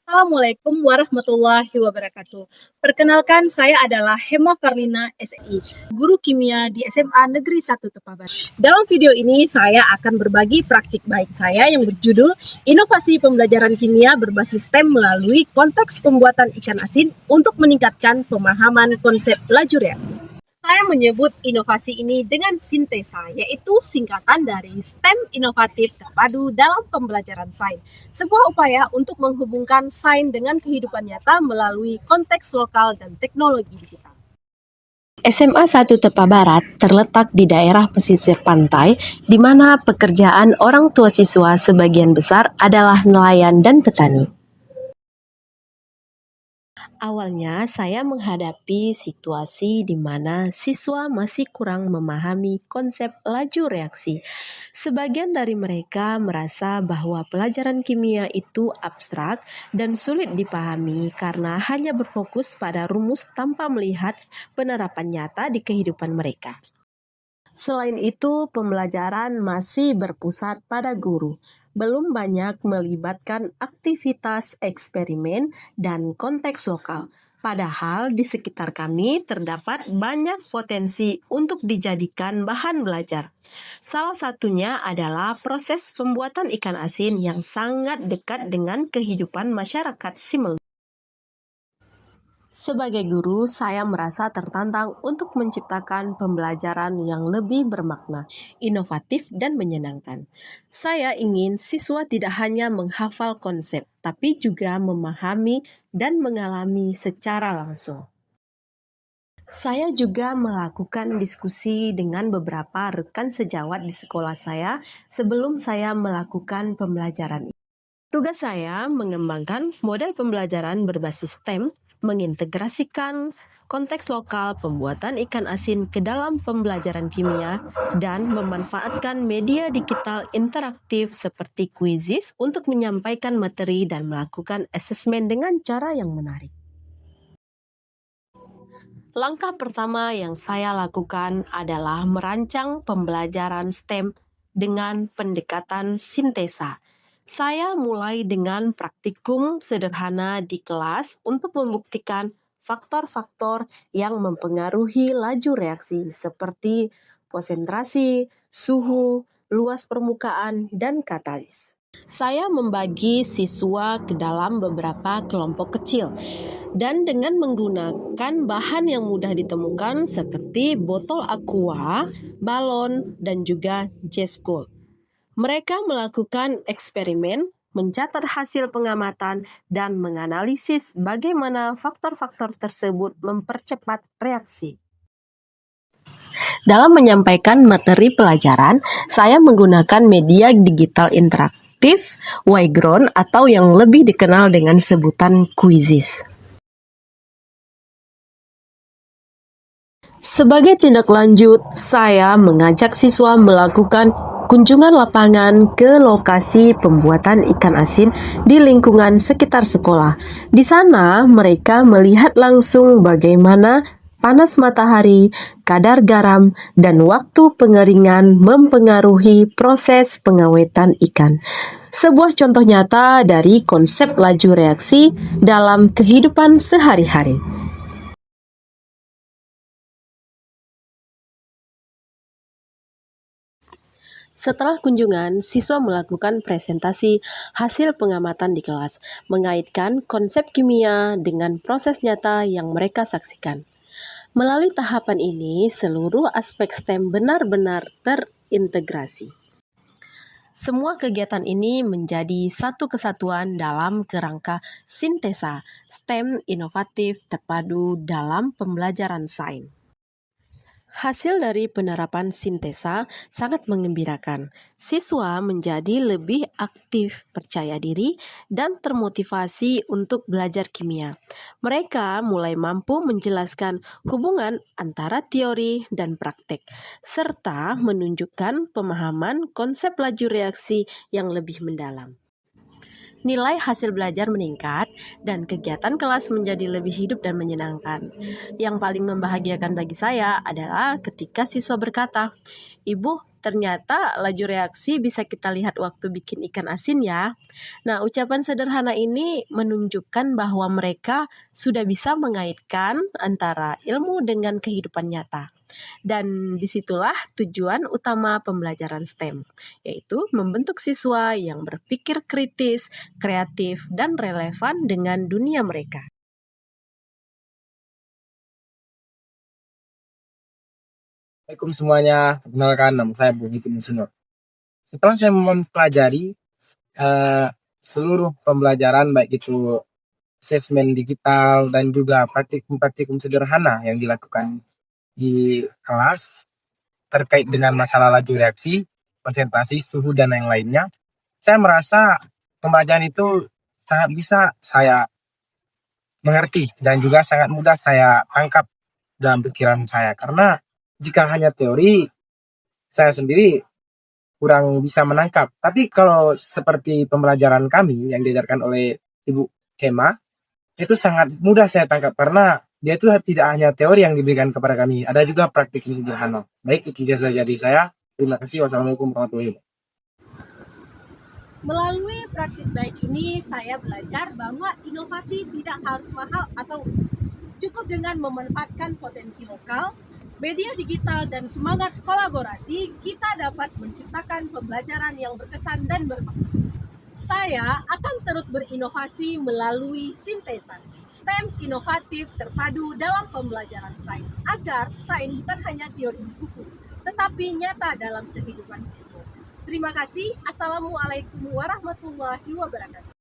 Assalamualaikum warahmatullahi wabarakatuh. Perkenalkan, saya adalah Hema Farlina, SI, guru kimia di SMA Negeri 1 Tepaban. Dalam video ini, saya akan berbagi praktik baik saya yang berjudul Inovasi Pembelajaran Kimia Berbasis STEM melalui konteks pembuatan ikan asin untuk meningkatkan pemahaman konsep laju reaksi. Saya menyebut inovasi ini dengan sintesa, yaitu singkatan dari STEM inovatif terpadu dalam pembelajaran sains. Sebuah upaya untuk menghubungkan sains dengan kehidupan nyata melalui konteks lokal dan teknologi digital. SMA 1 Tepa Barat terletak di daerah pesisir pantai, di mana pekerjaan orang tua siswa sebagian besar adalah nelayan dan petani. Awalnya saya menghadapi situasi di mana siswa masih kurang memahami konsep laju reaksi. Sebagian dari mereka merasa bahwa pelajaran kimia itu abstrak dan sulit dipahami karena hanya berfokus pada rumus tanpa melihat penerapan nyata di kehidupan mereka. Selain itu, pembelajaran masih berpusat pada guru, belum banyak melibatkan aktivitas eksperimen dan konteks lokal. Padahal di sekitar kami terdapat banyak potensi untuk dijadikan bahan belajar. Salah satunya adalah proses pembuatan ikan asin yang sangat dekat dengan kehidupan masyarakat Simelu. Sebagai guru, saya merasa tertantang untuk menciptakan pembelajaran yang lebih bermakna, inovatif, dan menyenangkan. Saya ingin siswa tidak hanya menghafal konsep, tapi juga memahami dan mengalami secara langsung. Saya juga melakukan diskusi dengan beberapa rekan sejawat di sekolah saya sebelum saya melakukan pembelajaran ini. Tugas saya mengembangkan model pembelajaran berbasis STEM, mengintegrasikan konteks lokal pembuatan ikan asin ke dalam pembelajaran kimia, dan memanfaatkan media digital interaktif seperti Quizizz untuk menyampaikan materi dan melakukan asesmen dengan cara yang menarik. Langkah pertama yang saya lakukan adalah merancang pembelajaran STEM dengan pendekatan sintesa. Saya mulai dengan praktikum sederhana di kelas untuk membuktikan faktor-faktor yang mempengaruhi laju reaksi seperti konsentrasi, suhu, luas permukaan, dan katalis. Saya membagi siswa ke dalam beberapa kelompok kecil dan dengan menggunakan bahan yang mudah ditemukan seperti botol aqua, balon, dan juga jas gold. Mereka melakukan eksperimen, mencatat hasil pengamatan, dan menganalisis bagaimana faktor-faktor tersebut mempercepat reaksi. Dalam menyampaikan materi pelajaran, saya menggunakan media digital interaktif, Yground, atau yang lebih dikenal dengan sebutan Quizizz. Sebagai tindak lanjut, saya mengajak siswa melakukan kunjungan lapangan ke lokasi pembuatan ikan asin di lingkungan sekitar sekolah. Di sana, mereka melihat langsung bagaimana panas matahari, kadar garam, dan waktu pengeringan mempengaruhi proses pengawetan ikan. Sebuah contoh nyata dari konsep laju reaksi dalam kehidupan sehari-hari. Setelah kunjungan, siswa melakukan presentasi hasil pengamatan di kelas, mengaitkan konsep kimia dengan proses nyata yang mereka saksikan. Melalui tahapan ini, seluruh aspek STEM benar-benar terintegrasi. Semua kegiatan ini menjadi satu kesatuan dalam kerangka sintesa STEM inovatif terpadu dalam pembelajaran sains. Hasil dari penerapan sintesa sangat mengembirakan. Siswa menjadi lebih aktif, percaya diri, dan termotivasi untuk belajar kimia. Mereka mulai mampu menjelaskan hubungan antara teori dan praktek, serta menunjukkan pemahaman konsep laju reaksi yang lebih mendalam. nilai hasil belajar meningkat, dan kegiatan kelas menjadi lebih hidup dan menyenangkan. Yang paling membahagiakan bagi saya adalah ketika siswa berkata, "Ibu, ternyata laju reaksi bisa kita lihat waktu bikin ikan asin ya." Nah, ucapan sederhana ini menunjukkan bahwa mereka sudah bisa mengaitkan antara ilmu dengan kehidupan nyata. Dan disitulah tujuan utama pembelajaran STEM, yaitu membentuk siswa yang berpikir kritis, kreatif, dan relevan dengan dunia mereka. Assalamualaikum semuanya, perkenalkan nama saya Budi Munsunur. Setelah saya mempelajari seluruh pembelajaran baik itu asesmen digital dan juga praktikum-praktikum sederhana yang dilakukan di kelas terkait dengan masalah laju reaksi, konsentrasi, suhu dan yang lainnya, saya merasa pembelajaran itu sangat bisa saya mengerti dan juga sangat mudah saya tangkap dalam pikiran saya, karena jika hanya teori, saya sendiri kurang bisa menangkap. Tapi kalau seperti pembelajaran kami yang diajarkan oleh Ibu Kema, itu sangat mudah saya tangkap karena dia itu tidak hanya teori yang diberikan kepada kami, ada juga praktik sederhana. Baik, itu saja dari saya. Terima kasih. Wassalamualaikum warahmatullahi wabarakatuh. Melalui praktik baik ini, saya belajar bahwa inovasi tidak harus mahal atau cukup dengan memanfaatkan potensi lokal, media digital, dan semangat kolaborasi, kita dapat menciptakan pembelajaran yang berkesan dan bermakna. Saya akan terus berinovasi melalui sintesa STEM inovatif terpadu dalam pembelajaran sains, agar sains bukan hanya teori di buku, tetapi nyata dalam kehidupan siswa. Terima kasih. Assalamualaikum warahmatullahi wabarakatuh.